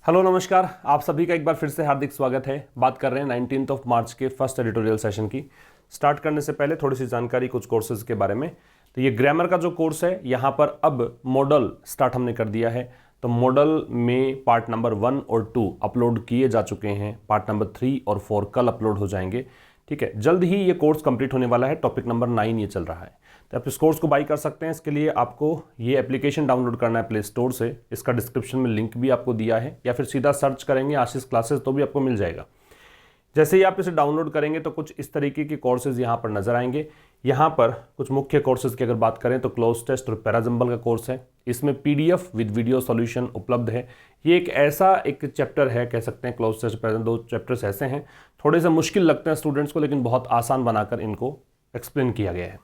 Hello नमस्कार, आप सभी का एक बार फिर से हार्दिक स्वागत है। बात कर रहे हैं 19 मार्च के फर्स्ट एडिटोरियल सेशन की। स्टार्ट करने से पहले थोड़ी सी जानकारी कुछ कोर्सेज के बारे में। तो ये ग्रामर का जो कोर्स है यहाँ पर अब मॉडल स्टार्ट हमने कर दिया है। तो मॉडल में पार्ट नंबर 1 और 2 अपलोड किए जा चुके हैं। पार्ट नंबर 3 और 4 कल अपलोड हो जाएंगे। ठीक है, जल्द ही ये कोर्स कंप्लीट होने वाला है। टॉपिक नंबर 9 ये चल रहा है। तो आप इस कोर्स को बाई कर सकते हैं। इसके लिए आपको ये एप्लीकेशन डाउनलोड करना है प्ले स्टोर से। इसका डिस्क्रिप्शन में लिंक भी आपको दिया है, या फिर सीधा सर्च करेंगे आशीष क्लासेस तो भी आपको मिल जाएगा। जैसे ही आप इसे डाउनलोड करेंगे तो कुछ इस तरीके के कोर्सेज यहाँ पर नजर आएंगे। यहाँ पर कुछ मुख्य कोर्सेज की अगर बात करें तो क्लोज टेस्ट और पैराजम्बल का कोर्स है। इसमें पीडीएफ विद वीडियो सॉल्यूशन उपलब्ध है। ये एक चैप्टर है, कह सकते हैं क्लोज टेस्ट पैराजम्बल। 2 चैप्टर्स ऐसे हैं थोड़े से मुश्किल लगते हैं स्टूडेंट्स को, लेकिन बहुत आसान बनाकर इनको एक्सप्लेन किया गया है।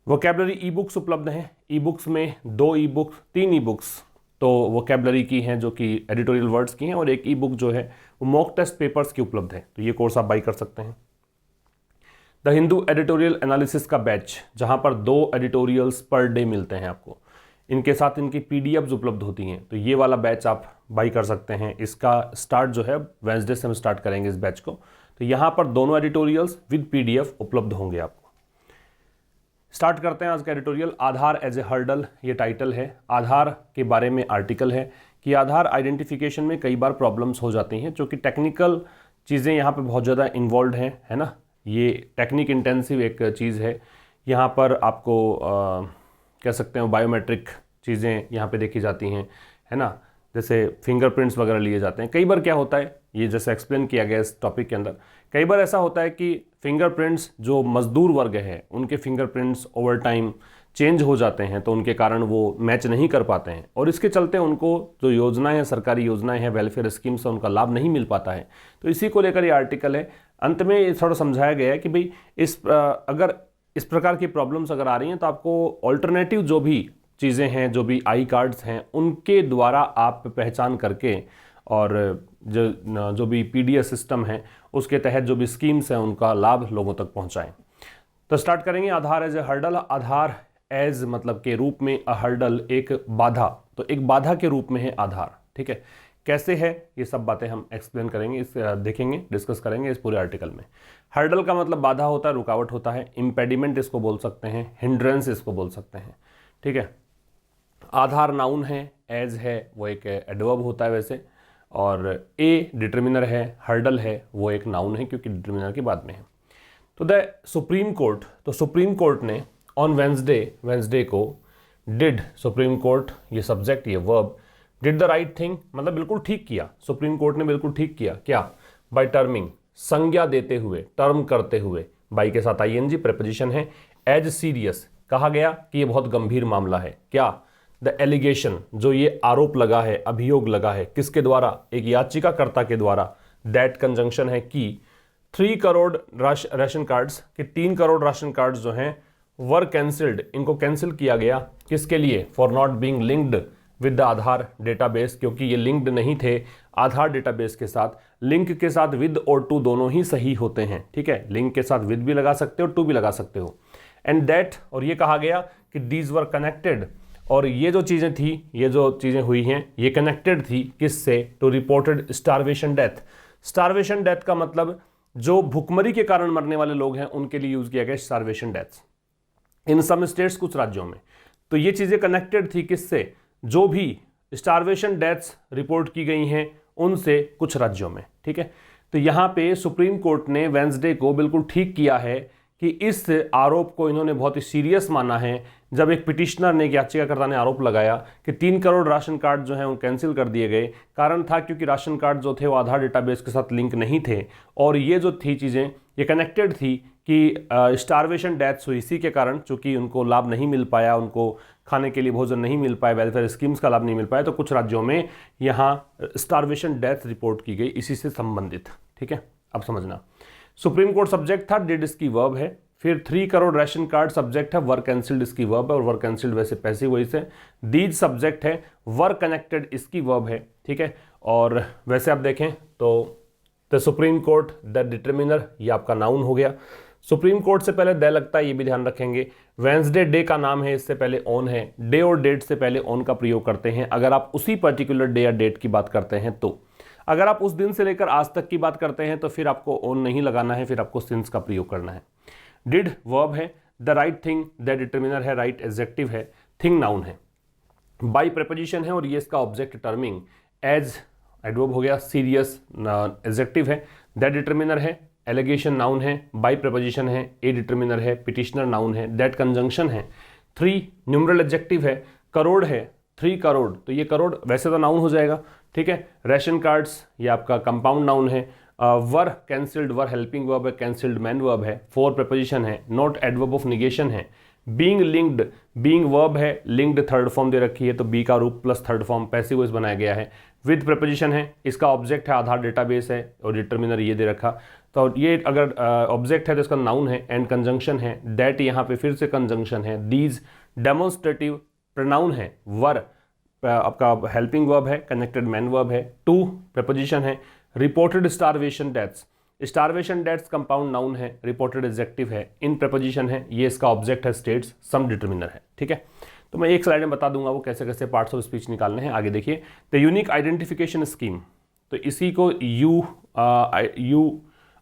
वोकैबुलरी ई बुक्स उपलब्ध हैं। ई बुक्स में 2 ई बुक्स 3 ई बुक्स तो वोकैबुलरी की हैं जो कि एडिटोरियल वर्ड्स की हैं, और एक ई बुक जो है वो मॉक टेस्ट पेपर्स की उपलब्ध है। तो ये कोर्स आप बाई कर सकते हैं। द हिंदू एडिटोरियल एनालिसिस का बैच, जहां पर 2 एडिटोरियल्स पर डे मिलते हैं आपको, इनके साथ इनकी पीडीएफ्स उपलब्ध होती हैं। तो ये वाला बैच आप बाई कर सकते हैं। इसका स्टार्ट जो है वेडनेसडे से हम स्टार्ट करेंगे इस बैच को। तो यहाँ पर दोनों एडिटोरियल्स विद पीडीएफ उपलब्ध होंगे आपको। स्टार्ट करते हैं आज का editorial. Aadhaar as a hurdle, ये टाइटल है। आधार के बारे में आर्टिकल है कि आधार आइडेंटिफिकेशन में कई बार प्रॉब्लम्स हो जाती हैं, जो कि टेक्निकल चीज़ें यहाँ पे बहुत ज़्यादा इन्वॉल्व हैं, है ना। ये टेक्निक इंटेंसिव एक चीज़ है। यहाँ पर आपको कह सकते हैं बायोमेट्रिक चीज़ें यहाँ पे देखी जाती हैं, है ना। जैसे फिंगरप्रिंट्स वगैरह लिए जाते हैं। कई बार क्या होता है, ये जैसे एक्सप्लेन किया गया इस टॉपिक के अंदर, कई बार ऐसा होता है कि फिंगरप्रिंट्स जो मजदूर वर्ग है उनके फिंगरप्रिंट्स ओवर टाइम चेंज हो जाते हैं, तो उनके कारण वो मैच नहीं कर पाते हैं, और इसके चलते उनको जो योजनाएं हैं, सरकारी योजनाएं हैं, वेलफेयर स्कीम से उनका लाभ नहीं मिल पाता है। तो इसी को लेकर ये आर्टिकल है। अंत में ये थोड़ा समझाया गया है कि भाई अगर इस प्रकार की प्रॉब्लम्स अगर आ रही हैं तो आपको ऑल्टरनेटिव जो भी चीज़ें हैं, जो भी आई कार्ड्स हैं, उनके द्वारा आप पहचान करके और जो भी पीडीएस सिस्टम है उसके तहत जो भी स्कीम्स हैं उनका लाभ लोगों तक पहुंचाएं। तो स्टार्ट करेंगे। Aadhaar as a hurdle. Aadhaar as मतलब के रूप में, अ हर्डल एक बाधा, तो एक बाधा के रूप में है आधार। ठीक है, कैसे है ये सब बातें हम एक्सप्लेन करेंगे, देखेंगे, डिस्कस करेंगे इस पूरे आर्टिकल में। हर्डल का मतलब बाधा होता है, रुकावट होता है। इम्पेडिमेंट इसको बोल सकते हैं, हिंड्रेंस इसको बोल सकते हैं। ठीक है, आधार नाउन है, एज है वो एक एडवर्ब होता है वैसे, और ए डिटर्मिनर है, हर्डल है वो एक नाउन है क्योंकि डिटर्मिनर के बाद में है। तो द सुप्रीम कोर्ट, तो सुप्रीम कोर्ट ने ऑन वेंसडे को डिड, सुप्रीम कोर्ट ये सब्जेक्ट ये verb, did the right thing मतलब बिल्कुल ठीक किया। सुप्रीम कोर्ट ने बिल्कुल ठीक किया। क्या? बाय टर्मिंग, संज्ञा देते हुए, टर्म करते हुए, बाई के साथ आईएनजी प्रेपोजिशन है। एज सीरियस, कहा गया कि ये बहुत गंभीर मामला है। क्या? द एलिगेशन, जो ये आरोप लगा है, अभियोग लगा है, किसके द्वारा? एक याचिकाकर्ता के द्वारा। दैट कंजंक्शन है कि 3 करोड़ राशन कार्ड्स, कि 3 करोड़ राशन कार्ड्स जो हैं वर कैंसिल्ड, इनको कैंसिल किया गया। किसके लिए? For not being linked with the Aadhaar database, क्योंकि ये लिंक्ड नहीं थे आधार डेटाबेस के साथ। लिंक के साथ विद और टू दोनों ही सही होते हैं। ठीक है, लिंक के साथ विद भी लगा सकते हो, टू भी लगा सकते हो। एंड दैट, और ये कहा गया कि दीज वर कनेक्टेड, और ये जो चीज़ें थी, ये जो चीज़ें हुई हैं, ये कनेक्टेड थी किससे? To reported starvation death. Starvation death का मतलब जो भुखमरी के कारण मरने वाले लोग हैं उनके लिए यूज किया गया starvation deaths in some states, कुछ राज्यों में। तो ये चीज़ें कनेक्टेड थी किससे? जो भी स्टारवेशन डेथ्स रिपोर्ट की गई हैं उनसे, कुछ राज्यों में। ठीक है, तो यहाँ पे सुप्रीम कोर्ट ने वेंसडे को बिल्कुल ठीक किया है कि इस आरोप को इन्होंने बहुत ही सीरियस माना है। जब एक पिटिशनर ने, एक याचिकाकर्ता ने आरोप लगाया कि 3 करोड़ राशन कार्ड जो हैं वो कैंसिल कर दिए गए, कारण था क्योंकि राशन कार्ड जो थे वो आधार डेटाबेस के साथ लिंक नहीं थे, और ये जो थी चीज़ें ये कनेक्टेड थी कि स्टारवेशन डेथ्स हुई इसी के कारण, चूँकि उनको लाभ नहीं मिल पाया, उनको खाने के लिए भोजन नहीं मिल पाया, वेलफेयर स्कीम्स का लाभ नहीं मिल पाया, तो कुछ राज्यों में यहाँ स्टारवेशन डेथ रिपोर्ट की गई इसी से संबंधित। ठीक है, अब समझना। सुप्रीम कोर्ट सब्जेक्ट था, डिड इसकी वर्ब है। फिर 3 करोड़ राशन कार्ड सब्जेक्ट है, वर कैंसिल्ड इसकी वर्ब है, और वर कैंसिल्ड वैसे पैसिव वॉइस है। दीज सब्जेक्ट है, वर कनेक्टेड इसकी वर्ब है। ठीक है, और वैसे आप देखें तो the supreme court, the determiner, ये आपका नाउन हो गया। सुप्रीम कोर्ट से पहले द लगता है, ये भी ध्यान रखेंगे। वेंसडे डे का नाम है, इससे पहले ऑन है। डे और डेट से पहले ऑन का प्रयोग करते हैं अगर आप उसी पर्टिकुलर डे या डेट की बात करते हैं तो। अगर आप उस दिन से लेकर आज तक की बात करते हैं तो फिर आपको ऑन नहीं लगाना है, फिर आपको सिंस का प्रयोग करना है। डिड वर्ब है, the right thing the determiner है, राइट एडजेक्टिव है, थिंग नाउन है, बाई प्रेपोजिशन है और ये इसका ऑब्जेक्ट टर्मिंग, एज एडवर्ब हो गया, सीरियस एडजेक्टिव है, दैट डिटर्मिनर है, एलिगेशन नाउन है, बाई प्रेपोजिशन है, ए डिटर्मिनर है, पिटिशनर नाउन है, दैट कंजंक्शन है, 3 न्यूमरल एडजेक्टिव है, करोड़ है, 3 करोड़, तो ये करोड़ वैसे तो नाउन हो जाएगा, ठीक है। रेशन कार्ड्स ये आपका कंपाउंड नाउन है। वर कैंसिल्ड, वर हेल्पिंग वर्ब है, कैंसिल्ड मैन वर्ब है, 4 प्रेपोजिशन है, नॉट एडवर्ब ऑफ निगेशन है, बीइंग लिंक्ड, बीइंग वर्ब है, लिंक्ड थर्ड फॉर्म दे रखी है तो बी का रूप plus third form passive voice बनाया गया है, विद प्रेपोजिशन है, इसका ऑब्जेक्ट है आधार डेटाबेस है और डिटर्मिनर ये दे रखा, तो ये अगर ऑब्जेक्ट है तो इसका नाउन है, एंड कंजंक्शन है, दैट यहाँ पे फिर से कंजंक्शन है, दीज डेमोन्स्ट्रेटिव प्रोनाउन है, वर आपका हेल्पिंग वर्ब है, कनेक्टेड मैन वर्ब है, 2 प्रेपोजिशन है, reported starvation deaths, starvation deaths compound noun है, रिपोर्टेड एडजेक्टिव है, इन प्रेपोजिशन है, ये इसका ऑब्जेक्ट है, स्टेट्स, सम डिटर्मिनर है, ठीक है। तो मैं एक स्लाइड में बता दूंगा वो कैसे कैसे पार्ट्स ऑफ स्पीच निकालने हैं। आगे देखिए, द यूनिक आइडेंटिफिकेशन स्कीम, तो इसी को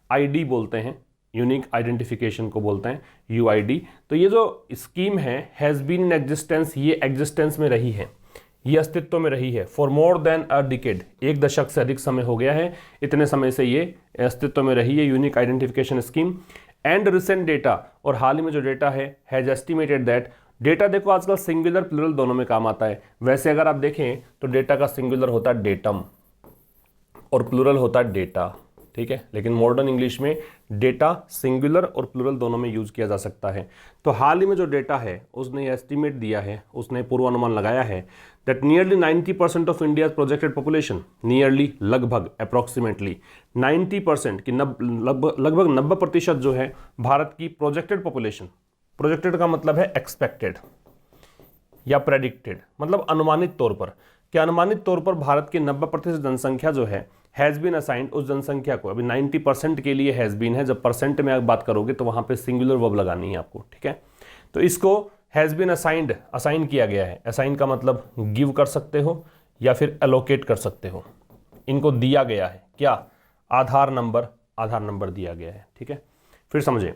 UID बोलते हैं, यूनिक आइडेंटिफिकेशन को बोलते हैं UID। तो ये जो स्कीम है हैज़ बीन इन एग्जिस्टेंस, ये एग्जिस्टेंस में रही है, ये अस्तित्व में रही है, for more than a decade, 1 दशक से अधिक समय हो गया है, इतने समय से ये अस्तित्व में रही है unique identification scheme. And recent data, और हाल ही में जो डेटा है, हैज एस्टिमेटेड दैट, डेटा देखो आजकल सिंगुलर प्लूरल दोनों में काम आता है, वैसे अगर आप देखें तो डेटा का सिंगुलर होता है डेटम और प्लूरल होता है डेटा, ठीक है, लेकिन मॉडर्न इंग्लिश में डेटा सिंगुलर और प्लूरल दोनों में यूज किया जा सकता है। तो हाल ही में जो डेटा है उसने एस्टिमेट दिया है, उसने पूर्वानुमान लगाया है that nearly 90% of India projected population, nearly लगभग अप्रॉक्सीमेटली 90% की लगभग 90% जो है भारत की प्रोजेक्टेड पॉपुलेशन, प्रोजेक्टेड का मतलब है एक्सपेक्टेड या प्रेडिक्टेड, मतलब अनुमानित तौर पर, कि अनुमानित तौर पर भारत की 90% जनसंख्या जो है हैज़ बीन असाइंड, उस जनसंख्या को, अभी 90% के लिए हैज़ बीन है, जब परसेंट में आप बात करोगे तो वहां पे सिंगुलर वर्ब लगानी है आपको, ठीक है। तो इसको हैज़ बीन असाइंड, असाइन किया गया है, असाइन का मतलब गिव कर सकते हो या फिर एलोकेट कर सकते हो, इनको दिया गया है, क्या, आधार नंबर दिया गया है, ठीक है। फिर समझे,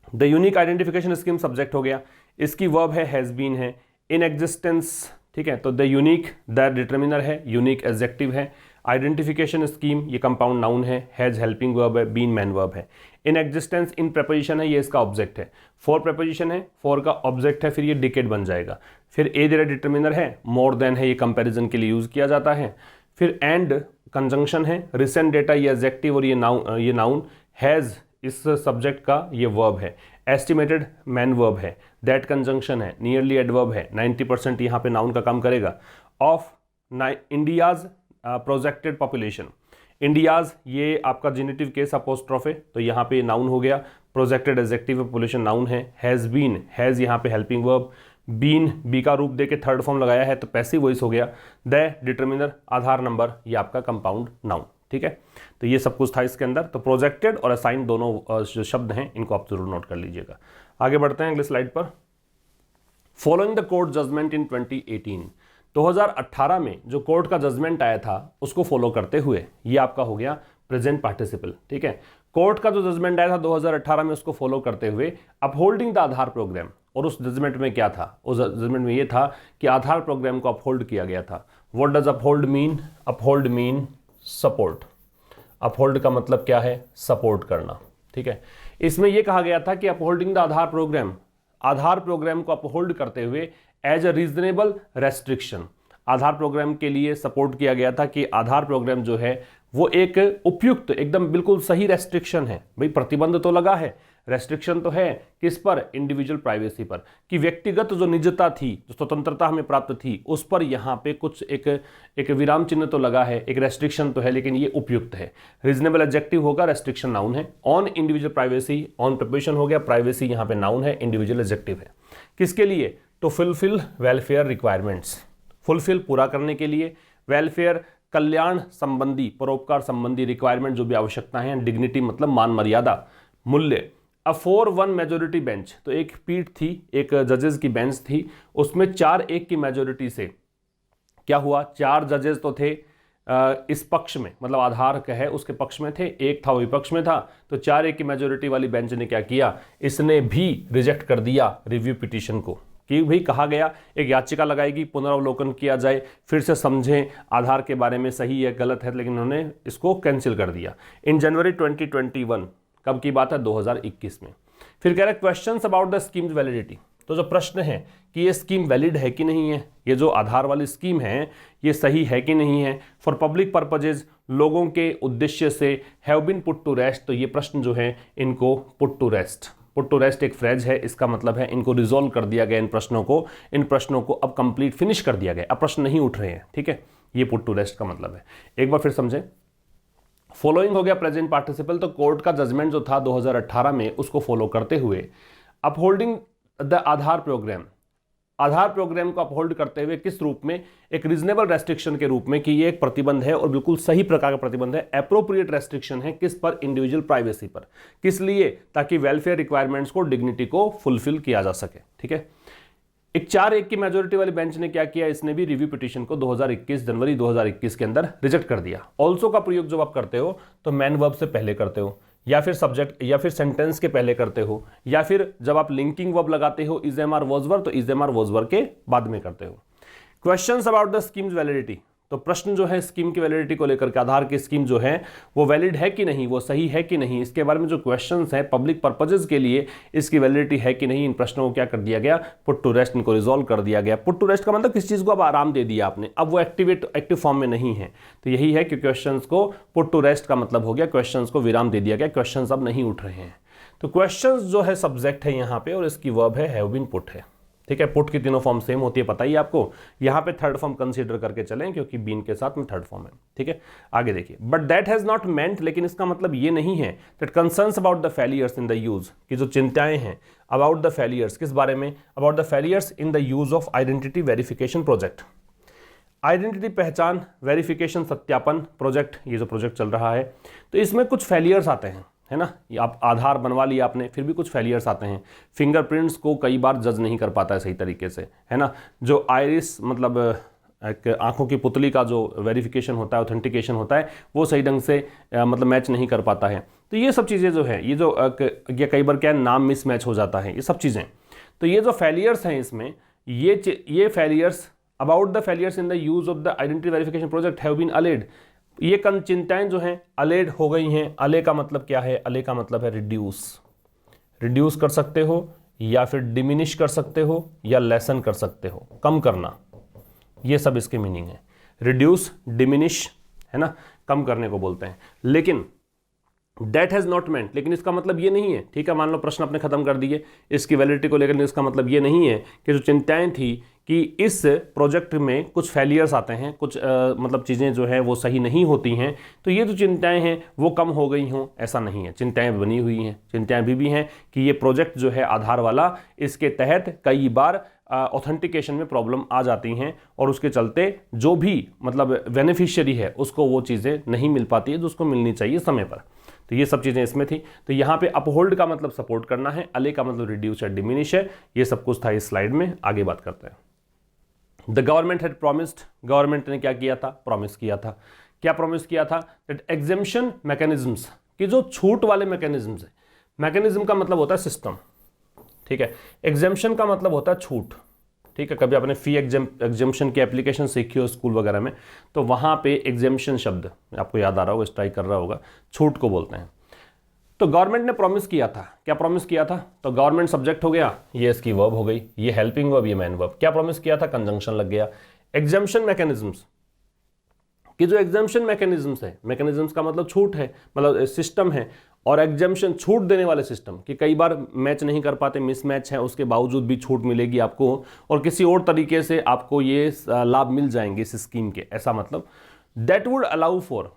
the unique identification scheme subject हो गया, इसकी वर्ब है हैज़ बीन है, इन एग्जिस्टेंस, ठीक है, तो द यूनिक, द डिटर्मिनर है, यूनिक एडजेक्टिव है, आइडेंटिफिकेशन स्कीम ये कंपाउंड नाउन है, हैज हेल्पिंग वर्ब है, बीन मैन वर्ब है, इन एग्जिस्टेंस इन प्रेपोजिशन है, ये इसका ऑब्जेक्ट है, 4 प्रेपोजिशन है, 4 का ऑब्जेक्ट है, फिर ये डिकेड बन जाएगा, फिर ए जरा डिटर्मिनर है, मोर देन है, ये कंपैरिजन के लिए यूज किया जाता है, फिर एंड कंजंक्शन है, रिसेंट डेटा ये एडजेक्टिव और ये नाउन, हैज इस सब्जेक्ट का ये वर्ब है, एस्टिमेटेड मैन वर्ब है, दैट कंजंक्शन है, नियरली एडवर्ब है, 90% यहाँ पे नाउन का काम करेगा, of India's projected population, India's ये आपका जेनेटिव केस अपोस्ट्रोफ है, तो यहाँ पे नाउन हो गया, प्रोजेक्टेड एडजेक्टिव पॉपुलेशन नाउन है, हैज़ बीन, हैज़ यहाँ पे हेल्पिंग वर्ब, बीन बी का रूप दे के थर्ड फॉर्म लगाया है तो पैसिव वॉइस हो गया, द डिटर्मिनर आधार नंबर ये आपका कंपाउंड नाउन, ठीक है। तो ये सब कुछ था इसके अंदर। तो प्रोजेक्टेड और असाइन दोनों जो शब्द हैं इनको आप जरूर नोट कर लीजिएगा। आगे बढ़ते हैं अगले स्लाइड पर। फॉलोइंग द कोर्ट जजमेंट इन 2018, 2018 में जो कोर्ट का जजमेंट आया था उसको फॉलो करते हुए, ये आपका हो गया प्रेजेंट पार्टिसिपल, ठीक है। कोर्ट का जो जजमेंट आया था 2018 में उसको फॉलो करते हुए अपहोल्डिंग द आधार प्रोग्राम, और उस जजमेंट में क्या था, उस जजमेंट में ये था कि आधार प्रोग्राम को अपहोल्ड किया गया था। What does uphold mean? Uphold mean support. Uphold का मतलब क्या है? सपोर्ट करना, ठीक है। इसमें यह कहा गया था कि upholding the Aadhaar programme, Aadhaar programme को अपहोल्ड करते हुए as a reasonable restriction, Aadhaar program के लिए सपोर्ट किया गया था कि आधार प्रोग्राम जो है वो एक उपयुक्त, एकदम बिल्कुल सही रेस्ट्रिक्शन है। भाई प्रतिबंध तो लगा है, रेस्ट्रिक्शन तो है, किस पर? इंडिविजुअल प्राइवेसी पर, कि व्यक्तिगत जो निजता थी, जो स्वतंत्रता हमें प्राप्त थी, उस पर यहाँ पे कुछ एक विराम चिन्ह तो लगा है, एक रेस्ट्रिक्शन तो है, लेकिन ये उपयुक्त है। रीजनेबल एडजेक्टिव होगा, रेस्ट्रिक्शन नाउन है। On individual privacy, on preparation हो गया, प्राइवेसी यहाँ पे नाउन है, इंडिविजुअल एडजेक्टिव है। किसके लिए? To fulfil welfare requirements, fulfil पूरा करने के लिए, वेलफेयर कल्याण संबंधी, परोपकार संबंधी रिक्वायरमेंट जो भी आवश्यकताएं हैं, डिग्निटी मतलब मान मर्यादा, मूल्य, अ 4-1 मेजोरिटी बेंच, तो एक पीठ थी, एक जजेस की बेंच थी, उसमें 4-1 की मेजोरिटी से क्या हुआ, 4 जजेस तो थे इस पक्ष में, मतलब आधार कहे उसके पक्ष में थे, एक था विपक्ष में था, तो 4-1 की मेजोरिटी वाली बेंच ने क्या किया, इसने भी रिजेक्ट कर दिया रिव्यू पिटीशन को, कि भाई कहा गया एक याचिका लगाएगी, पुनरावलोकन किया जाए, फिर से समझें आधार के बारे में सही है गलत है, लेकिन उन्होंने इसको कैंसिल कर दिया इन जनवरी 2021। कब की बात है, 2021 में। फिर कह रहे questions about the schemes validity, तो जो प्रश्न है कि ये स्कीम वैलिड है कि नहीं है, ये जो आधार वाली स्कीम है ये सही है कि नहीं है, फॉर पब्लिक पर्पजेज, लोगों के उद्देश्य से, have been put to rest, तो ये प्रश्न जो है इनको put to rest, put to rest एक फ्रेज है, इसका मतलब है इनको रिजोल्व कर दिया गया, इन प्रश्नों को अब कंप्लीट फिनिश कर दिया गया, अब प्रश्न नहीं उठ रहे हैं, ठीक है, ये पुट टू रेस्ट का मतलब है। एक बार फिर समझें, फॉलोइंग हो गया प्रेजेंट पार्टिसिपल, तो कोर्ट का जजमेंट जो था 2018 में उसको फॉलो करते हुए upholding the Aadhaar programme, Aadhaar programme को अपहोल्ड करते हुए किस रूप में, एक रीजनेबल रेस्ट्रिक्शन के रूप में, कि ये एक प्रतिबंध है और बिल्कुल सही प्रकार का प्रतिबंध है, एप्रोप्रिएट रेस्ट्रिक्शन है, किस पर, इंडिविजुअल प्राइवेसी पर, किस लिए, ताकि वेलफेयर रिक्वायरमेंट्स को, डिग्निटी को फुलफिल किया जा सके, ठीक है। एक 4-1 की मेजोरिटी वाली बेंच ने क्या किया, इसने भी रिव्यू पिटीशन को 2021 जनवरी 2021 के अंदर रिजेक्ट कर दिया। ऑल्सो का प्रयोग जब आप करते हो तो मैन वर्ब से पहले करते हो, या फिर सब्जेक्ट या फिर सेंटेंस के पहले करते हो, या फिर जब आप लिंकिंग वर्ब लगाते हो is am are was verb, तो is am are was verb के बाद में करते हो। Questions about the schemes validity, तो प्रश्न जो है स्कीम की वैलिडिटी को लेकर के, आधार की स्कीम जो है वो वैलिड है कि नहीं, वो सही है कि नहीं, इसके बारे में जो क्वेश्चंस हैं पब्लिक पर्पजेज के लिए, इसकी वैलिडिटी है कि नहीं, इन प्रश्नों को क्या कर दिया गया, पुट टू रेस्ट, इनको रिजॉल्व कर दिया गया। पुट टू रेस्ट का मतलब किस चीज़ को अब आराम दे दिया आपने, अब वो एक्टिव फॉर्म में नहीं है, तो यही है कि क्वेश्चंस को पुट टू रेस्ट का मतलब हो गया क्वेश्चंस को विराम दे दिया गया, क्वेश्चंस अब नहीं उठ रहे हैं। तो क्वेश्चंस जो है सब्जेक्ट है यहाँ पे, और इसकी वर्ब है हैव बीन पुट है, ठीक है। पुट की तीनों फॉर्म सेम होती है, पता ही आपको, यहाँ पे थर्ड फॉर्म कंसीडर करके चलें क्योंकि बीन के साथ में थर्ड फॉर्म है, ठीक है। आगे देखिए, but that has not meant, लेकिन इसका मतलब ये नहीं है, that concerns about the failures in the use, की जो चिंताएं हैं अबाउट द फेलियर्स, किस बारे में, about the failures in the use of identity verification project, identity पहचान वेरिफिकेशन सत्यापन प्रोजेक्ट, ये जो प्रोजेक्ट चल रहा है, तो इसमें कुछ फेलियर्स आते हैं, है ना। आप आधार बनवा लिया आपने, फिर भी कुछ फेलियर्स आते हैं, फिंगरप्रिंट्स को कई बार जज नहीं कर पाता है सही तरीके से, है ना। जो आइरिस मतलब एक आंखों की पुतली का जो वेरिफिकेशन होता है, ऑथेंटिकेशन होता है, वो सही ढंग से मतलब मैच नहीं कर पाता है। तो ये सब चीज़ें जो है, ये जो ये कई बार क्या है, नाम मिस मैच हो जाता है, ये सब चीज़ें, तो ये जो फेलियर्स हैं इसमें, ये failures about the failures in the use of the identity verification project have been alleged, ये चिंताएं जो हैं अलेड हो गई हैं। अले का मतलब क्या है, अले का मतलब है रिड्यूस, रिड्यूस कर सकते हो, या फिर डिमिनिश कर सकते हो, या लेसन कर सकते हो, कम करना, ये सब इसके मीनिंग है। रिड्यूस, डिमिनिश, है ना, कम करने को बोलते हैं। लेकिन दैट हैज नॉट मेंट, लेकिन इसका मतलब ये नहीं है, ठीक है, मान लो प्रश्न अपने खत्म कर दिए इसकी वैलिडिटी को लेकर, इसका मतलब ये नहीं है कि जो चिंताएं थी कि इस प्रोजेक्ट में कुछ फेलियर्स आते हैं, कुछ मतलब चीज़ें जो है वो सही नहीं होती हैं, तो ये जो चिंताएं हैं वो कम हो गई हों, ऐसा नहीं है। चिंताएं बनी हुई हैं, चिंताएं अभी भी हैं कि ये प्रोजेक्ट जो है आधार वाला, इसके तहत कई बार ऑथेंटिकेशन में प्रॉब्लम आ जाती हैं, और उसके चलते जो भी मतलब बेनिफिशियरी है उसको वो चीज़ें नहीं मिल पाती है जो उसको मिलनी चाहिए समय पर। तो ये सब चीज़ें इसमें थी। तो यहाँ पे अपहोल्ड का मतलब सपोर्ट करना है, अले का मतलब रिड्यूस या डिमिनिश है। ये सब कुछ था इस स्लाइड में, आगे बात करते हैं। The government had promised, government ने क्या किया था, प्रॉमिस किया था। क्या प्रॉमिस किया था, दैट एग्जेम्पशन मैकेनिज्म्स, कि जो छूट वाले मैकेनिज्म्स है, मैकेनिज्म का मतलब होता है सिस्टम, ठीक है, एग्जेम्पशन का मतलब होता है छूट, ठीक है। कभी आपने फी एग्जेम्पशन की एप्लीकेशन सीखी हो स्कूल वगैरह में, तो वहाँ पे एग्जेम्पशन शब्द आपको याद आ रहा होगा, स्ट्राइक कर रहा होगा, छूट को बोलते हैं। तो गवर्नमेंट ने प्रॉमिस किया था, क्या प्रॉमिस किया था, तो गवर्नमेंट सब्जेक्ट हो गया, ये इसकी वर्ब हो गई, ये हेल्पिंग वर्ब, ये मैन वर्ब। क्या प्रॉमिस किया था, कंजंक्शन लग गया। एग्जेम्पशन मैकेनिज्म्स, कि जो एग्जेम्पशन मैकेनिज्म्स है, मैकेनिज्म्स का मतलब छूट है, मतलब सिस्टम है, और एग्जेम्पशन छूट देने वाले सिस्टम, कि कई बार मैच नहीं कर पाते, मिसमैच है, उसके बावजूद भी छूट मिलेगी आपको, और किसी और तरीके से आपको ये लाभ मिल जाएंगे इस स्कीम के, ऐसा मतलब। दैट वुड अलाउ फॉर,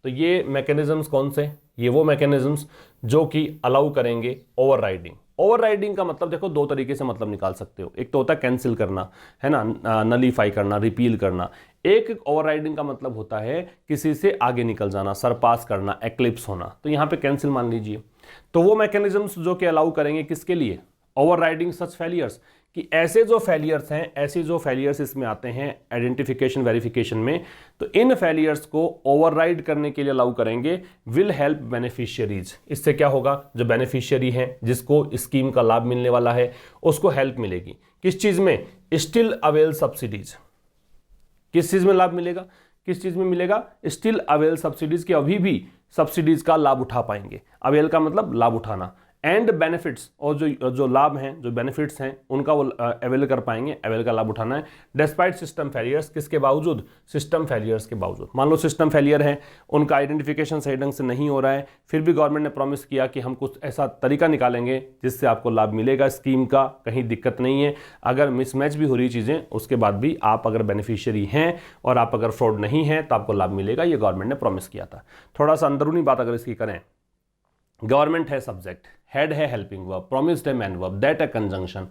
तो ये मैकेनिज्म्स कौन से, ये वो मैकेनिज्म्स जो कि अलाउ करेंगे ओवरराइडिंग। ओवरराइडिंग का मतलब देखो दो तरीके से मतलब निकाल सकते हो, एक तो होता है कैंसिल करना, है ना, नलीफाई करना, रिपील करना। एक ओवरराइडिंग का मतलब होता है किसी से आगे निकल जाना, सरपास करना, एक्लिप्स होना। तो यहाँ पे कैंसिल मान लीजिए। तो वो मैकेनिज्म्स जो कि अलाउ करेंगे किसके लिए, ओवरराइडिंग सच फेलियर्स, कि ऐसे जो फेलियर्स हैं, ऐसे जो फेलियर्स इसमें आते हैं आइडेंटिफिकेशन वेरिफिकेशन में, तो इन फेलियर्स को ओवरराइड करने के लिए अलाउ करेंगे, विल हेल्प बेनिफिशियरीज। इससे क्या होगा, जो बेनिफिशियरी हैं जिसको स्कीम का लाभ मिलने वाला है उसको हेल्प मिलेगी। किस चीज में, स्टिल अवेल सब्सिडीज। किस चीज में लाभ मिलेगा, किस चीज में मिलेगा, स्टिल अवेल सब्सिडीज, की अभी भी सब्सिडीज का लाभ उठा पाएंगे। अवेल का मतलब लाभ उठाना, एंड बेनिफिट्स, और जो लाभ हैं, जो बेनिफिट्स हैं उनका वो अवेल कर पाएंगे, अवेल का लाभ उठाना है। डिस्पाइट सिस्टम फेलियर्स, किसके बावजूद, सिस्टम फेलियर्स के बावजूद। मान लो सिस्टम फेलियर है, उनका आइडेंटिफिकेशन सही ढंग से नहीं हो रहा है, फिर भी गवर्नमेंट ने प्रॉमिस किया कि हम कुछ ऐसा तरीका निकालेंगे जिससे आपको लाभ मिलेगा स्कीम का, कहीं दिक्कत नहीं है। अगर मिसमैच भी हो रही चीज़ें, उसके बाद भी आप अगर बेनिफिशियरी हैं और आप अगर फ्रॉड नहीं है तो आपको लाभ मिलेगा, ये गवर्नमेंट ने प्रॉमिस किया था। थोड़ा सा अंदरूनी बात अगर इसकी करें, गवर्नमेंट है सब्जेक्ट, हेड है हेल्पिंग वर्ब, प्रोमिस्ड है मैन वर्ब, दैट है कंजंक्शन,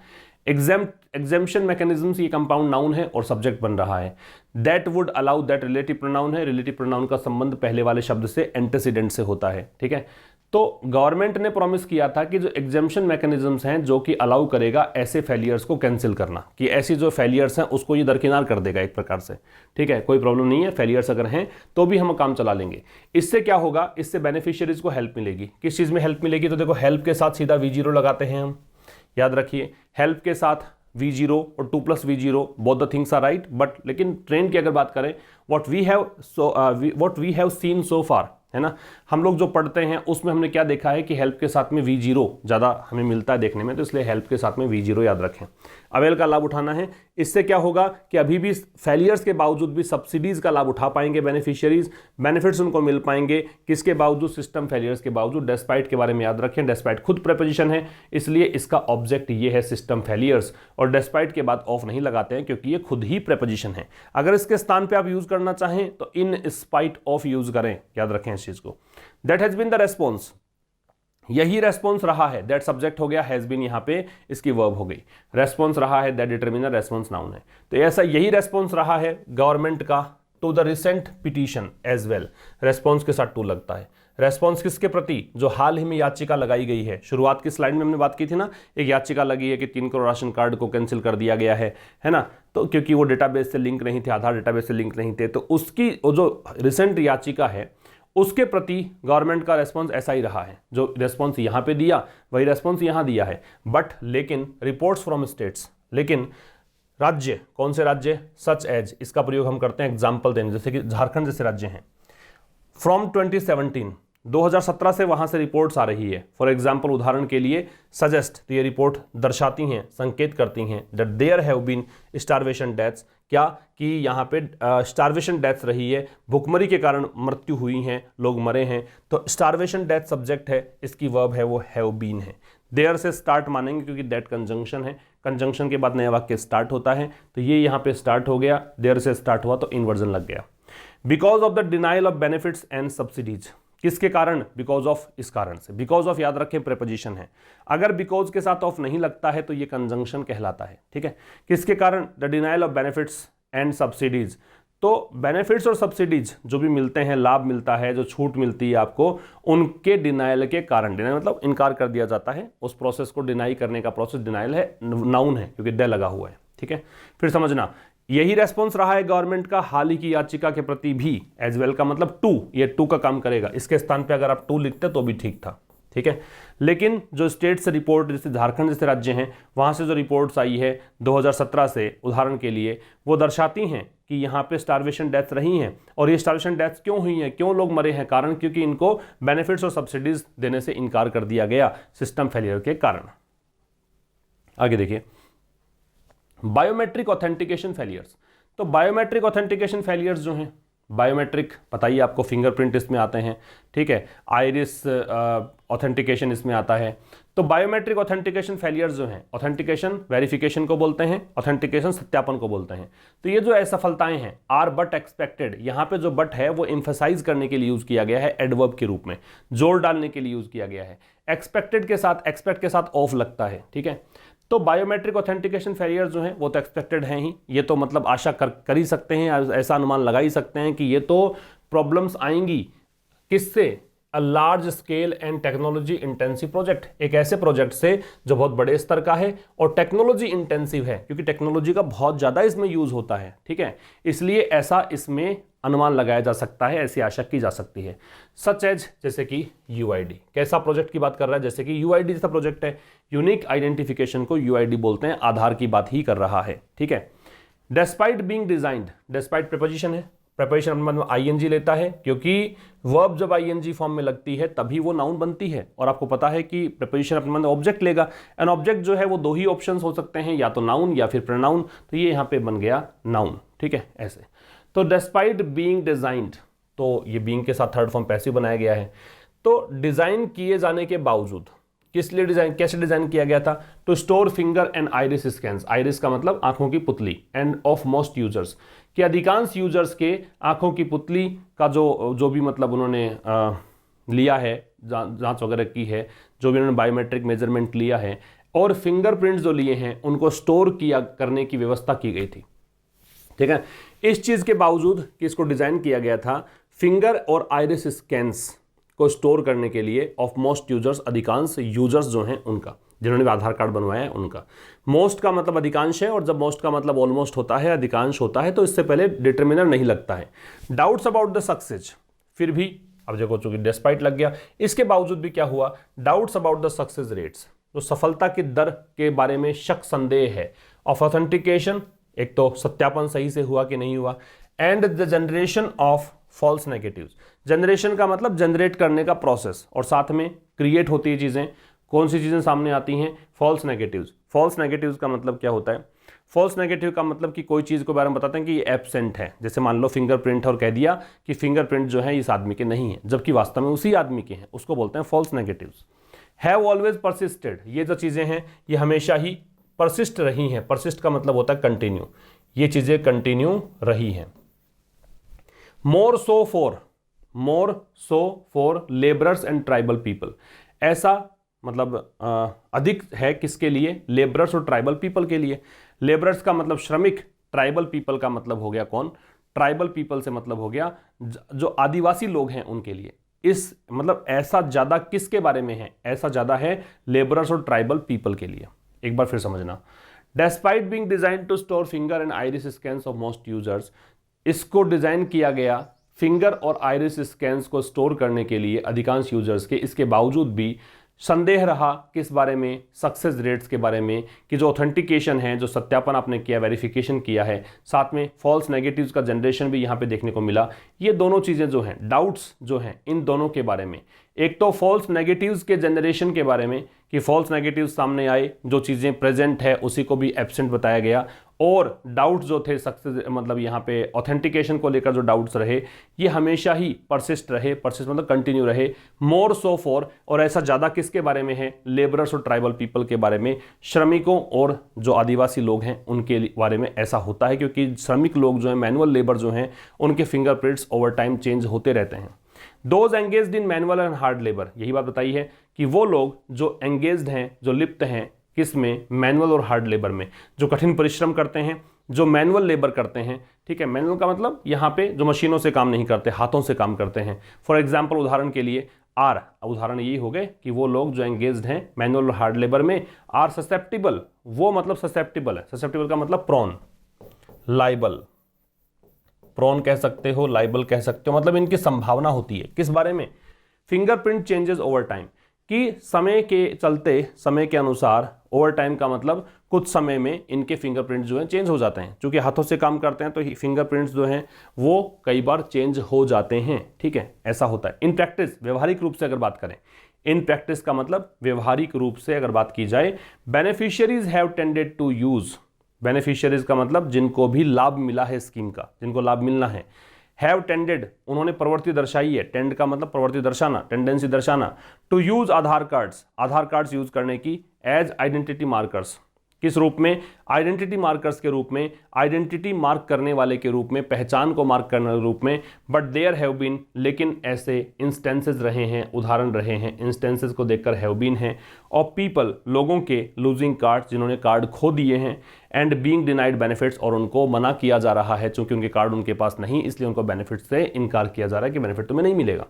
एग्जेम्पशन मैकेनिज्म्स, ये कंपाउंड नाउन है और सब्जेक्ट बन रहा है। That would allow, that relative pronoun है, रिलेटिव प्रोनाउन का संबंध पहले वाले शब्द से एंटेसिडेंट से होता है, ठीक है। तो गवर्नमेंट ने प्रॉमिस किया था कि जो एग्जेम्पशन मैकेनिज्म्स हैं जो कि अलाउ करेगा ऐसे फेलियर्स को कैंसिल करना, कि ऐसी जो फेलियर्स हैं उसको ये दरकिनार कर देगा एक प्रकार से, ठीक है। कोई प्रॉब्लम नहीं है, फेलियर्स अगर हैं तो भी हम काम चला लेंगे। इससे क्या होगा, इससे बेनिफिशियरीज को हेल्प मिलेगी। किस चीज़ में हेल्प मिलेगी, तो देखो हेल्प के साथ सीधा V0 लगाते हैं हम, याद रखिए, हेल्प के साथ V0 और 2 + V0 both the things are right, but लेकिन ट्रेंड की अगर बात करें, what we have seen so far, है ना, हम लोग जो पढ़ते हैं उसमें हमने क्या देखा है कि हेल्प के साथ में V0 ज़्यादा हमें मिलता है देखने में, तो इसलिए हेल्प के साथ में V0 याद रखें। अवेल का लाभ उठाना है। इससे क्या होगा कि अभी भी फेलियर्स के बावजूद भी सब्सिडीज़ का लाभ उठा पाएंगे बेनिफिशियरीज, बेनिफिट्स उनको मिल पाएंगे, किसके बावजूद, सिस्टम फेलियर्स के बावजूद। डेस्पाइट के बारे में याद रखें, डेस्पाइट खुद प्रेपोजिशन है, इसलिए इसका ऑब्जेक्ट ये है सिस्टम फेलियर्स, और डेस्पाइट के बाद ऑफ नहीं लगाते हैं क्योंकि ये खुद ही प्रेपोजिशन है। अगर इसके स्थान पर आप यूज़ करना चाहें तो इन स्पाइट ऑफ यूज़ करें, याद रखें इस चीज़ को। That has been the response, यही रेस्पॉन्स रहा है, दैट सब्जेक्ट हो गया, हैज बीन यहां पे इसकी वर्ब हो गई, रेस्पॉन्स रहा है, दैट डिटरमिनर रेस्पॉन्स नाउन है। तो ऐसा यही रेस्पॉन्स रहा है गवर्नमेंट का to the recent petition as well, response के साथ टू लगता है। रेस्पॉन्स किसके प्रति, जो हाल ही में याचिका लगाई गई है। शुरुआत की स्लाइड में हमने बात की थी ना, एक याचिका लगी है कि 3 करोड़ राशन कार्ड को कैंसिल कर दिया गया है ना, तो क्योंकि वो डेटाबेस से लिंक नहीं थे, आधार डेटाबेस से लिंक नहीं थे, तो उसकी जो रिसेंट याचिका है उसके प्रति गवर्नमेंट का रेस्पॉन्स ऐसा ही रहा है। जो रेस्पॉन्स यहाँ पे दिया वही रेस्पॉन्स यहाँ दिया है, बट लेकिन रिपोर्ट्स फ्रॉम स्टेट्स, लेकिन राज्य, कौन से राज्य, सच एज, इसका प्रयोग हम करते हैं एग्जाम्पल देने, जैसे कि झारखंड जैसे राज्य हैं। फ्रॉम 2017 से वहां से रिपोर्ट्स आ रही है। फॉर एग्जाम्पल, उदाहरण के लिए सजेस्ट, तो ये रिपोर्ट दर्शाती हैं, संकेत करती हैं that there have been starvation deaths, क्या कि यहाँ पे स्टारवेशन डेथ्स रही है, भुखमरी के कारण मृत्यु हुई हैं, लोग मरे हैं। तो स्टारवेशन डेथ सब्जेक्ट है, इसकी वर्ब है वो हैव बीन है। देयर से स्टार्ट मानेंगे क्योंकि दैट कंजंक्शन है, कंजंक्शन के बाद नया वाक्य स्टार्ट होता है, तो ये यहाँ पे स्टार्ट हो गया, देयर से स्टार्ट हुआ तो इन्वर्जन लग गया। Because of the denial of benefits and subsidies, किसके कारण, बिकॉज ऑफ, इस कारण से। बिकॉज ऑफ याद रखें प्रेपोजिशन है, अगर बिकॉज के साथ ऑफ नहीं लगता है तो ये कंजंक्शन कहलाता है, ठीक है। किसके कारण, the denial of benefits and subsidies, तो बेनिफिट्स और सब्सिडीज जो भी मिलते हैं, लाभ मिलता है, जो छूट मिलती है आपको, उनके डिनाइल के कारण, डिनाइल मतलब इनकार कर दिया जाता है, उस प्रोसेस को डिनाई करने का प्रोसेस डिनाइल है, नाउन है क्योंकि द लगा हुआ है, ठीक है। फिर समझना, यही रेस्पॉन्स रहा है गवर्नमेंट का हाल ही की याचिका के प्रति भी, एज वेल का मतलब टू, ये टू का काम करेगा, इसके स्थान पे अगर आप टू लिखते तो भी ठीक था, ठीक है। लेकिन जो स्टेट से रिपोर्ट, जैसे झारखंड जैसे राज्य हैं, वहाँ से जो रिपोर्ट्स आई है 2017 से, उदाहरण के लिए, वो दर्शाती हैं कि यहाँ पे स्टारवेशन डेथ्स रही हैं। और ये स्टारवेशन डेथ्स क्यों हुई हैं, क्यों लोग मरे हैं, कारण क्योंकि इनको बेनिफिट्स और सब्सिडीज देने से इनकार कर दिया गया सिस्टम फेलियर के कारण। आगे देखिए, बायोमेट्रिक ऑथेंटिकेशन फेलियर्स। तो बायोमेट्रिक ऑथेंटिकेशन फेलियर्स जो हैं, बायोमेट्रिक पता ही आपको, फिंगरप्रिंट इसमें आते हैं, ठीक है, आइरिस ऑथेंटिकेशन इसमें आता है। तो बायोमेट्रिक ऑथेंटिकेशन फेलियर्स जो हैं, ऑथेंटिकेशन वेरिफिकेशन को बोलते हैं, ऑथेंटिकेशन सत्यापन को बोलते हैं। तो ये जो असफलताएं हैं, आर बट एक्सपेक्टेड, यहाँ पे जो बट है वो एम्फसाइज करने के लिए यूज किया गया है, एडवर्ब के रूप में जोर डालने के लिए यूज किया गया है। एक्सपेक्टेड के साथ, एक्सपेक्ट के साथ ऑफ लगता है, ठीक है। तो बायोमेट्रिक ऑथेंटिकेशन फेलियर्स जो हैं वो तो एक्सपेक्टेड हैं ही, ये तो मतलब आशा कर ही सकते हैं, ऐसा अनुमान लगा ही सकते हैं कि ये तो प्रॉब्लम्स आएंगी। किससे, a large scale and technology intensive project, एक ऐसे प्रोजेक्ट से जो बहुत बड़े स्तर का है और टेक्नोलॉजी इंटेंसिव है, क्योंकि टेक्नोलॉजी का बहुत ज़्यादा इसमें यूज़ होता है, ठीक है, इसलिए ऐसा इसमें अनुमान लगाया जा सकता है, ऐसी आशा की जा सकती है। सच एज, जैसे कि यूआईडी, कैसा प्रोजेक्ट की बात कर रहा है, जैसे कि यूआईडी जैसा प्रोजेक्ट है, यूनिक आइडेंटिफिकेशन को यूआईडी बोलते हैं, आधार की बात ही कर रहा है, ठीक है। Despite being designed, despite preposition है, प्रीपोजिशन मतलब आईएनजी लेता है, क्योंकि वर्ब जब आईएनजी फॉर्म में लगती है तभी वो नाउन बनती है, और आपको पता है कि प्रीपोजिशन अपने मतलब ऑब्जेक्ट लेगा। एन ऑब्जेक्ट जो है वो दो ही ऑप्शंस हो सकते हैं, या तो नाउन या फिर प्रोनाउन, तो ये यहाँ पे बन गया नाउन, ठीक है, ऐसे। तो डेस्पाइट बीइंग डिजाइंड, तो ये बीइंग के साथ थर्ड फॉर्म पैसिव बनाया गया है। तो डिजाइन किए जाने के बावजूद, किस लिए डिजाइन, कैसे डिजाइन किया गया था, to store finger and iris scans, iris का मतलब आंखों की पुतली, एंड ऑफ मोस्ट यूजर्स, कि अधिकांश यूजर्स के आंखों की पुतली का जो भी मतलब उन्होंने लिया है, जांच वगैरह की है, जो भी उन्होंने बायोमेट्रिक मेजरमेंट लिया है और फिंगरप्रिंट्स जो लिए हैं उनको स्टोर किया करने की व्यवस्था की गई थी, ठीक है। इस चीज के बावजूद कि इसको डिजाइन किया गया था फिंगर और आइरिस स्कैन्स को स्टोर करने के लिए ऑफ मोस्ट यूजर्स, अधिकांश यूजर्स जो हैं उनका, जिन्होंने भी आधार कार्ड बनवाया है उनका। मोस्ट का मतलब अधिकांश है, और जब मोस्ट का मतलब ऑलमोस्ट होता है, अधिकांश होता है, तो इससे पहले डिटर्मिनर नहीं लगता है। डाउट्स अबाउट द सक्सेस, फिर भी अब देखो चूंकि डेस्पाइट लग गया, इसके बावजूद भी क्या हुआ, doubts about the success rates, जो सफलता की दर के बारे में शक संदेह है, ऑफ ऑथेंटिकेशन, एक तो सत्यापन सही से हुआ कि नहीं हुआ, and the generation of false negatives, generation का मतलब जनरेट करने का प्रोसेस, और साथ में क्रिएट होती है चीजें, कौन सी चीजें सामने आती हैं, फॉल्स नेगेटिव्स। फॉल्स नेगेटिव्स का मतलब क्या होता है, फॉल्स नेगेटिव का मतलब कि कोई चीज के बारे में बताते हैं कि ये एब्सेंट है, जैसे मान लो फिंगरप्रिंट और कह दिया कि फिंगरप्रिंट जो है इस आदमी के नहीं है, जबकि वास्तव में उसी आदमी के हैं, उसको बोलते हैं false negatives. Have always persisted, ये जो चीजें हैं ये हमेशा ही परसिस्ट रही हैं, परसिस्ट का मतलब होता है कंटिन्यू, ये चीजें कंटिन्यू रही हैं। More so for labourers and tribal people, ऐसा मतलब अधिक है किसके लिए, लेबरर्स और ट्राइबल पीपल के लिए। लेबरर्स का मतलब श्रमिक, ट्राइबल पीपल का मतलब हो गया कौन, ट्राइबल पीपल से मतलब हो गया जो आदिवासी लोग हैं उनके लिए। इस मतलब ऐसा ज्यादा किसके बारे में है, ऐसा ज्यादा है लेबरर्स और ट्राइबल पीपल के लिए। एक बार फिर समझना, despite being design to store finger and iris scans of most users, इसको डिजाइन किया गया फिंगर और आइरिस स्कैन्स को स्टोर करने के लिए अधिकांश यूजर्स के, इसके बावजूद भी संदेह रहा किस बारे में, सक्सेस रेट्स के बारे में, कि जो ऑथेंटिकेशन है, जो सत्यापन आपने किया, वेरिफिकेशन किया है, साथ में फॉल्स नेगेटिव्स का जनरेशन भी यहाँ पे देखने को मिला। ये दोनों चीज़ें जो हैं, डाउट्स जो हैं इन दोनों के बारे में, एक तो फॉल्स नेगेटिव्स के जनरेशन के बारे में कि फॉल्स नेगेटिव्स सामने आए, जो चीज़ें प्रेजेंट है उसी को भी एब्सेंट बताया गया, और डाउट्स जो थे सक्सेस मतलब यहाँ पे ऑथेंटिकेशन को लेकर जो डाउट्स रहे ये हमेशा ही परसिस्ट रहे, परसिस्ट मतलब कंटिन्यू रहे। मोर सो फॉर, और ऐसा ज़्यादा किसके बारे में है, लेबरर्स और ट्राइबल पीपल के बारे में, श्रमिकों और जो आदिवासी लोग हैं उनके बारे में ऐसा होता है, क्योंकि श्रमिक लोग जो हैं, मैनुअल लेबर जो हैं, उनके फिंगरप्रिंट्स ओवर टाइम चेंज होते रहते हैं। Those engaged in manual and hard labour, यही बात बताई है कि वो लोग जो एंगेज्ड हैं, जो लिप्त हैं किसमें, मैनुअल और हार्ड लेबर में, जो कठिन परिश्रम करते हैं, जो मैनुअल लेबर करते हैं, ठीक है। मैनुअल का मतलब यहाँ पे जो मशीनों से काम नहीं करते, हाथों से काम करते हैं। फॉर एग्जाम्पल, उदाहरण के लिए आर, उदाहरण ये हो गए कि वो लोग जो एंगेज्ड हैं मैनुअल और हार्ड लेबर में, आर ससेप्टिबल, वो मतलब ससेप्टिबल है, ससेप्टिबल का मतलब प्रोन, लाइबल, प्रोन कह सकते हो, लाइबल कह सकते हो, मतलब इनकी संभावना होती है किस बारे में, फिंगरप्रिंट चेंजेस ओवर टाइम, कि समय के चलते, समय के अनुसार, ओवर टाइम का मतलब कुछ समय में इनके फिंगरप्रिंट्स जो हैं चेंज हो जाते हैं, क्योंकि हाथों से काम करते हैं तो फिंगरप्रिंट्स जो हैं वो कई बार चेंज हो जाते हैं, ठीक है, ऐसा होता है। इन प्रैक्टिस, व्यवहारिक रूप से अगर बात करें, इन प्रैक्टिस का मतलब व्यवहारिक रूप से अगर बात की जाए, beneficiaries have tended to use, beneficiaries का मतलब जिनको भी लाभ मिला है स्कीम का, जिनको लाभ मिलना है, हैव टेंडेड, उन्होंने प्रवृत्ति दर्शाई है, टेंड का मतलब प्रवृत्ति दर्शाना, टेंडेंसी दर्शाना, to use Aadhaar cards use करने की, एज आइडेंटिटी मार्कर्स, किस रूप में, आइडेंटिटी मार्कर्स के रूप में, आइडेंटिटी मार्क करने वाले के रूप में, पहचान को मार्क करने के रूप में। बट देयर हैव बीन, लेकिन ऐसे इंस्टेंसेस रहे हैं, उदाहरण रहे हैं, इंस्टेंसेस को देखकर हैव बीन है, और पीपल, लोगों के, लूजिंग कार्ड, जिन्होंने कार्ड खो दिए हैं, एंड बीइंग डिनाइड बेनिफिट्स, और उनको मना किया जा रहा है, चूंकि उनके कार्ड उनके पास नहीं, इसलिए उनको बेनिफिट से इनकार किया जा रहा है कि बेनिफिट तुम्हें नहीं मिलेगा।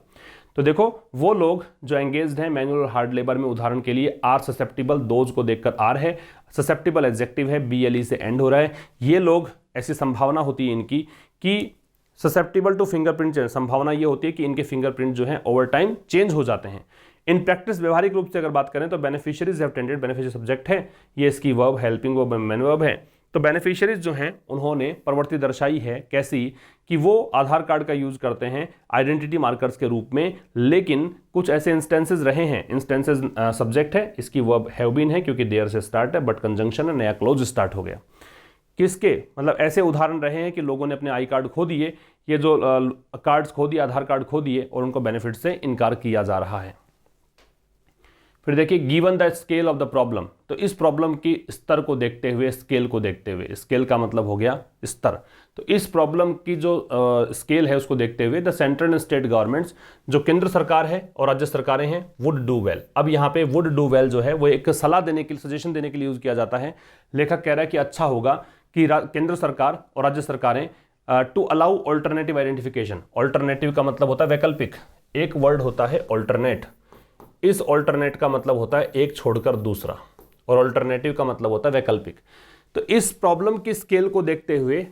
तो देखो वो लोग जो एंगेज्ड हैं मैनुअल और हार्ड लेबर में, उदाहरण के लिए आर ससेप्टिबल, दोज को देखकर आर है, ससेप्टिबल एडजेक्टिव है, BLE से एंड हो रहा है, ये लोग ऐसी संभावना होती है इनकी कि ससेप्टिबल टू फिंगरप्रिंट चेंज, संभावना ये होती है कि इनके फिंगरप्रिंट जो है ओवर टाइम चेंज हो जाते हैं। इन प्रैक्टिस व्यवहारिक रूप से अगर बात करें तो beneficiaries have tended, beneficiary subject है, ये इसकी verb helping verb main verb है। तो बेनिफिशियरीज जो हैं उन्होंने प्रवृत्ति दर्शाई है कैसी कि वो आधार कार्ड का यूज करते हैं आइडेंटिटी मार्कर्स के रूप में, लेकिन कुछ ऐसे इंस्टेंसेस रहे हैं, इंस्टेंसेस सब्जेक्ट है, इसकी वर्ब हैव बीन है क्योंकि देयर से स्टार्ट है, बट कंजंक्शन है, नया क्लोज स्टार्ट हो गया। किसके मतलब ऐसे उदाहरण रहे हैं कि लोगों ने अपने आई कार्ड खो दिए, ये जो कार्ड्स खो दिए, आधार कार्ड खो दिए और उनको बेनिफिट से इनकार किया जा रहा है। फिर देखिए given the scale of the problem, तो इस प्रॉब्लम की स्तर को देखते हुए, स्केल को देखते हुए, स्केल का मतलब हो गया स्तर, तो इस प्रॉब्लम की जो स्केल है उसको देखते हुए the central and state governments, जो केंद्र सरकार है और राज्य सरकारें हैं, वुड डू वेल। अब यहाँ पे वुड डू वेल जो है वो एक सलाह देने के लिए, सजेशन देने के लिए यूज किया जाता है। लेखक कह रहा है कि अच्छा होगा कि केंद्र सरकार और राज्य सरकारें to allow alternative identification, alternative का मतलब होता है वैकल्पिक, एक वर्ड होता है ऑल्टरनेट, इस ऑल्टरनेट का मतलब होता है एक छोड़कर दूसरा, और ऑल्टरनेटिव का मतलब होता है वैकल्पिक। तो इस प्रॉब्लम की स्केल को देखते हुए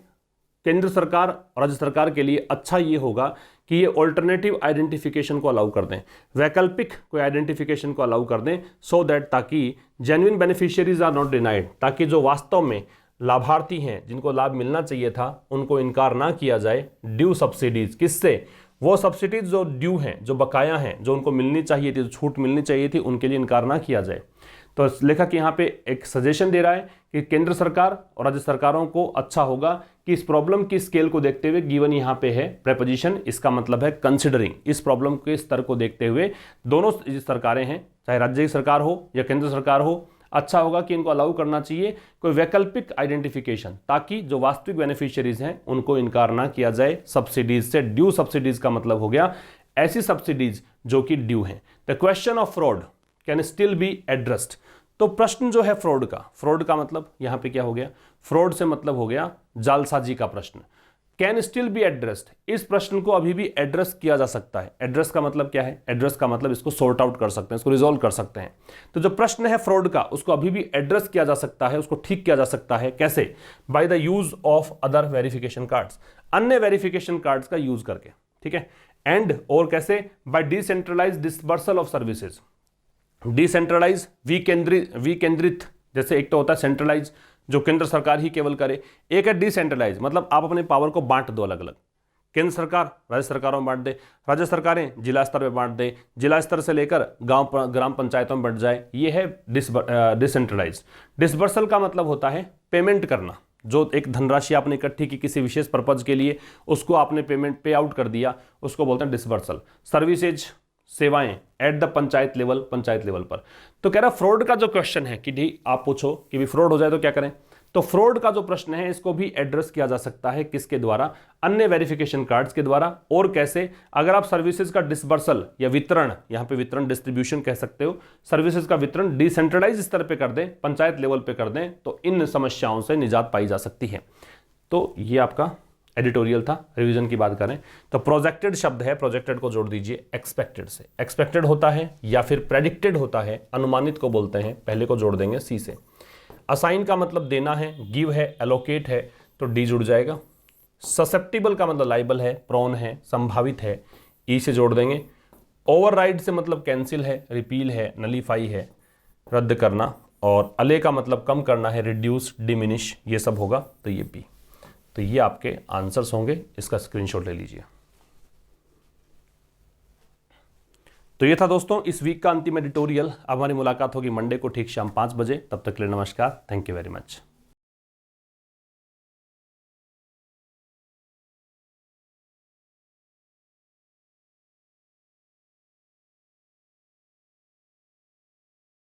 केंद्र सरकार और राज्य सरकार के लिए अच्छा ये होगा कि ये ऑल्टरनेटिव आइडेंटिफिकेशन को अलाउ कर दें, वैकल्पिक कोई आइडेंटिफिकेशन को अलाउ कर दें, सो दैट ताकि genuine beneficiaries are not denied, ताकि जो वास्तव में लाभार्थी हैं जिनको लाभ मिलना चाहिए था उनको इनकार ना किया जाए ड्यू सब्सिडीज, किससे, वो सब्सिडीज जो ड्यू हैं, जो बकाया हैं, जो उनको मिलनी चाहिए थी, जो छूट मिलनी चाहिए थी, उनके लिए इनकार ना किया जाए। तो लेखक यहाँ पे एक सजेशन दे रहा है कि केंद्र सरकार और राज्य सरकारों को अच्छा होगा कि इस प्रॉब्लम की स्केल को देखते हुए, गिवन यहाँ पे है प्रेपोजिशन, इसका मतलब है कंसिडरिंग, इस प्रॉब्लम के स्तर को देखते हुए दोनों सरकारें हैं, चाहे राज्य की सरकार हो या केंद्र सरकार हो, अच्छा होगा कि इनको अलाउ करना चाहिए कोई वैकल्पिक आइडेंटिफिकेशन, ताकि जो वास्तविक बेनिफिशियरीज हैं उनको इनकार ना किया जाए सब्सिडीज से। ड्यू सब्सिडीज का मतलब हो गया ऐसी सब्सिडीज जो कि ड्यू हैं। The question of fraud can still be addressed, तो प्रश्न जो है फ्रॉड का मतलब यहां पे क्या हो गया, फ्रॉड से मतलब हो गया जालसाजी का प्रश्न। कैन स्टिल बी एड्रेस्ड, इस प्रश्न को अभी भी एड्रेस किया जा सकता है। एड्रेस का मतलब क्या है, एड्रेस का मतलब इसको सॉर्ट आउट कर सकते हैं, इसको रिजोल्व कर सकते हैं। तो जो प्रश्न है फ्रॉड का उसको अभी भी एड्रेस किया जा सकता है, उसको ठीक किया जा सकता है, कैसे, by the use of other verification cards, अन्य वेरिफिकेशन कार्ड्स का यूज करके, ठीक है, एंड और कैसे, by decentralise disbursal of services, decentralise विकेंद्रित, जैसे एक तो होता है सेंट्रलाइज जो केंद्र सरकार ही केवल करे, एक है डिसेंट्रलाइज मतलब आप अपने पावर को बांट दो अलग अलग, केंद्र सरकार राज्य सरकारों में बांट दे, राज्य सरकारें जिला स्तर पे बांट दे, जिला स्तर से लेकर ग्राम पंचायतों में बढ़ जाए, ये है डिसेंट्रलाइज। डिसबर्सल का मतलब होता है पेमेंट करना, जो एक धनराशि आपने इकट्ठी की किसी विशेष पर्पज के लिए, उसको आपने पे आउट कर दिया, उसको बोलते हैं डिसबर्सल। सर्विसेज सेवाएं एट द पंचायत लेवल पर। तो कह रहा फ्रॉड का जो क्वेश्चन है कि आप पूछो कि भी फ्रॉड हो जाए तो क्या करें, तो फ्रॉड का जो प्रश्न है इसको भी एड्रेस किया जा सकता है, किसके द्वारा, अन्य वेरिफिकेशन कार्ड्स के द्वारा। और कैसे, अगर आप सर्विसेज का डिसबर्सल या वितरण, यहां पे वितरण डिस्ट्रीब्यूशन कह सकते हो, सर्विसेज का वितरण डिसेंट्रलाइज स्तर पे कर दें, पंचायत लेवल पे कर दें, तो इन समस्याओं से निजात पाई जा सकती है। तो ये आपका एडिटोरियल था, रिवीजन की बात करें तो प्रोजेक्टेड शब्द है, प्रोजेक्टेड को जोड़ दीजिए एक्सपेक्टेड से। एक्सपेक्टेड होता है या फिर प्रेडिक्टेड होता है, अनुमानित को बोलते हैं, पहले को जोड़ देंगे सी से। असाइन का मतलब देना है, गिव है, एलोकेट है तो डी जुड़ जाएगा। ससेप्टिबल का मतलब लाइबल है, प्रोन है, संभावित है, ई से जोड़ देंगे। ओवरराइड से मतलब कैंसिल है, रिपील है, नलीफाई है, रद्द करना। और अले का मतलब कम करना है, रिड्यूस, डिमिनिश, ये सब होगा तो ये पी। तो ये आपके आंसर्स होंगे, इसका स्क्रीनशॉट ले लीजिए। तो ये था दोस्तों इस वीक का अंतिम एडिटोरियल। अब हमारी मुलाकात होगी मंडे को ठीक शाम 5 बजे, तब तक के लिए नमस्कार, थैंक यू वेरी मच।